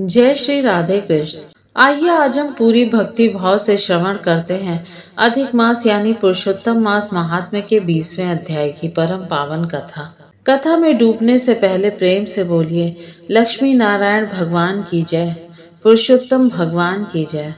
जय श्री राधे कृष्ण। आइए आज हम पूरी भक्ति भाव से श्रवण करते हैं अधिक मास यानी पुरुषोत्तम मास महात्म्य के 20वें अध्याय की परम पावन कथा। कथा में डूबने से पहले प्रेम से बोलिए लक्ष्मी नारायण भगवान की जय, पुरुषोत्तम भगवान की जय।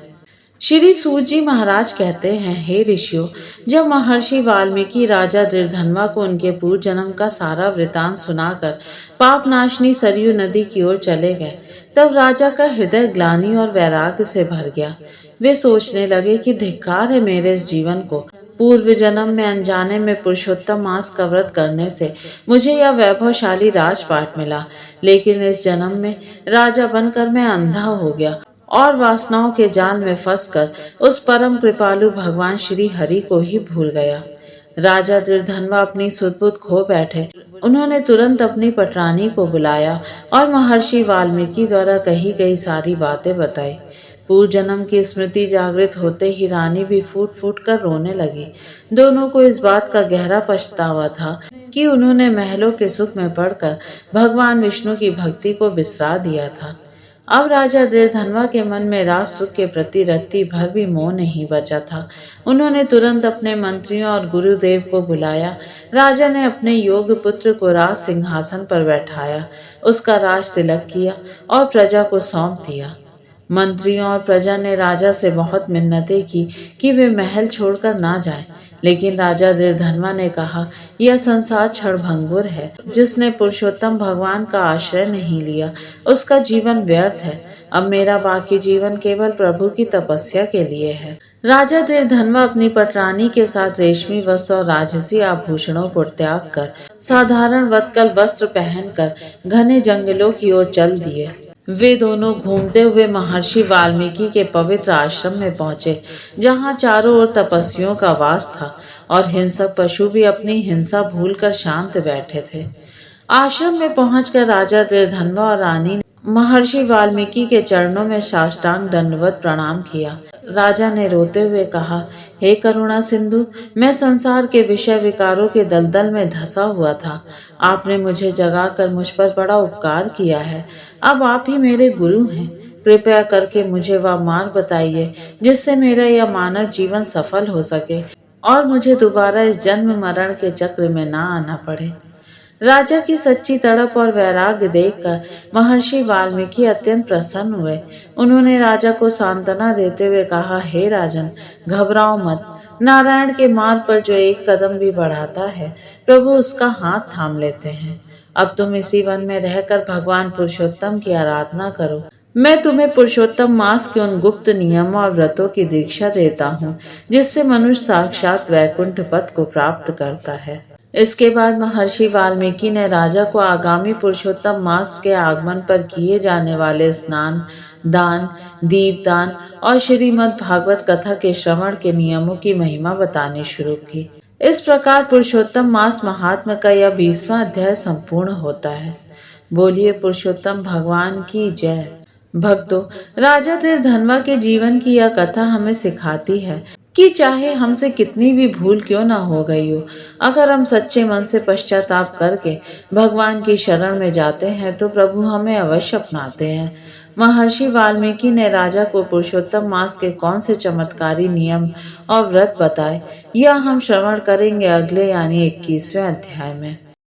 श्री सूत जी महाराज कहते हैं, हे ऋषियों, जब महर्षि वाल्मीकि राजा दृढ़धनवा को उनके पूर्व जन्म का सारा वृतांत सुनाकर पाप नाशनी सरयू नदी की ओर चले गए, तब राजा का हृदय ग्लानि और वैराग्य से भर गया। वे सोचने लगे कि धिक्कार है मेरे इस जीवन को। पूर्व जन्म में अनजाने में पुरुषोत्तम मास का व्रत करने से मुझे यह वैभवशाली राजपाट मिला, लेकिन इस जन्म में राजा बनकर मैं अंधा हो गया और वासनाओं के जाल में फंसकर उस परम कृपालु भगवान श्री हरि को ही भूल गया। राजा दृढ़धनवा अपनी सुध-बुध खो बैठे। उन्होंने तुरंत अपनी पटरानी को बुलाया और महर्षि वाल्मीकि द्वारा कही गई सारी बातें बताई। पूर्व जन्म की स्मृति जागृत होते ही रानी भी फूट फूट कर रोने लगी। दोनों को इस बात का गहरा पछतावा था कि उन्होंने महलों के सुख में पड़कर भगवान विष्णु की भक्ति को बिसरा दिया था। अब राजा दृढ़धनवा के मन में राज सुख के प्रति रत्ती भर भी मोह नहीं बचा था। उन्होंने तुरंत अपने मंत्रियों और गुरुदेव को बुलाया। राजा ने अपने योग्य पुत्र को राज सिंहासन पर बैठाया, उसका राज तिलक किया और प्रजा को सौंप दिया। मंत्रियों और प्रजा ने राजा से बहुत मिन्नतें की कि वे महल छोड़कर ना जाएं, लेकिन राजा दृढ़धनवा ने कहा, यह संसार क्षणभंगुर है। जिसने पुरुषोत्तम भगवान का आश्रय नहीं लिया उसका जीवन व्यर्थ है। अब मेरा बाकी जीवन केवल प्रभु की तपस्या के लिए है। राजा दृढ़धनवा अपनी पटरानी के साथ रेशमी वस्त्र और राजसी आभूषणों को त्याग कर साधारण वत्कल वस्त्र पहनकर घने जंगलों की ओर चल दिए। वे दोनों घूमते हुए महर्षि वाल्मीकि के पवित्र आश्रम में पहुंचे, जहां चारों ओर तपस्वियों का वास था और हिंसक पशु भी अपनी हिंसा भूलकर शांत बैठे थे। आश्रम में पहुंचकर राजा दृढ़धनवा और रानी ने महर्षि वाल्मीकि के चरणों में साष्टांग दंडवत प्रणाम किया। राजा ने रोते हुए कहा, हे करुणा सिंधु, मैं संसार के विषय विकारों के दलदल में धंसा हुआ था। आपने मुझे जगाकर मुझ पर बड़ा उपकार किया है। अब आप ही मेरे गुरु हैं। कृपया करके मुझे वह मार्ग बताइए जिससे मेरा यह मानव जीवन सफल हो सके और मुझे दोबारा इस जन्म मरण के चक्र में ना आना पड़े। राजा की सच्ची तड़प और वैराग्य देखकर महर्षि वाल्मीकि अत्यंत प्रसन्न हुए। उन्होंने राजा को सांत्वना देते हुए कहा, हे राजन, घबराओ मत। नारायण के मार्ग पर जो एक कदम भी बढ़ाता है, प्रभु उसका हाथ थाम लेते हैं। अब तुम इसी वन में रहकर भगवान पुरुषोत्तम की आराधना करो। मैं तुम्हें पुरुषोत्तम मास के उन गुप्त नियमों और व्रतों की दीक्षा देता हूँ जिससे मनुष्य साक्षात वैकुंठ पद को प्राप्त करता है। इसके बाद महर्षि वाल्मीकि ने राजा को आगामी पुरुषोत्तम मास के आगमन पर किए जाने वाले स्नान, दान, दीपदान और श्रीमद् भागवत कथा के श्रवण के नियमों की महिमा बतानी शुरू की। इस प्रकार पुरुषोत्तम मास महात्म्य का यह 20वां अध्याय संपूर्ण होता है। बोलिए पुरुषोत्तम भगवान की जय। भक्तों, राजा दृढ़धनवा के जीवन की यह कथा हमें सिखाती है कि चाहे हमसे कितनी भी भूल क्यों ना हो गई हो, अगर हम सच्चे मन से पश्चाताप करके भगवान की शरण में जाते हैं तो प्रभु हमें अवश्य अपनाते हैं। महर्षि वाल्मीकि ने राजा को पुरुषोत्तम मास के कौन से चमत्कारी नियम और व्रत बताए, यह हम श्रवण करेंगे अगले यानी 21वें अध्याय में।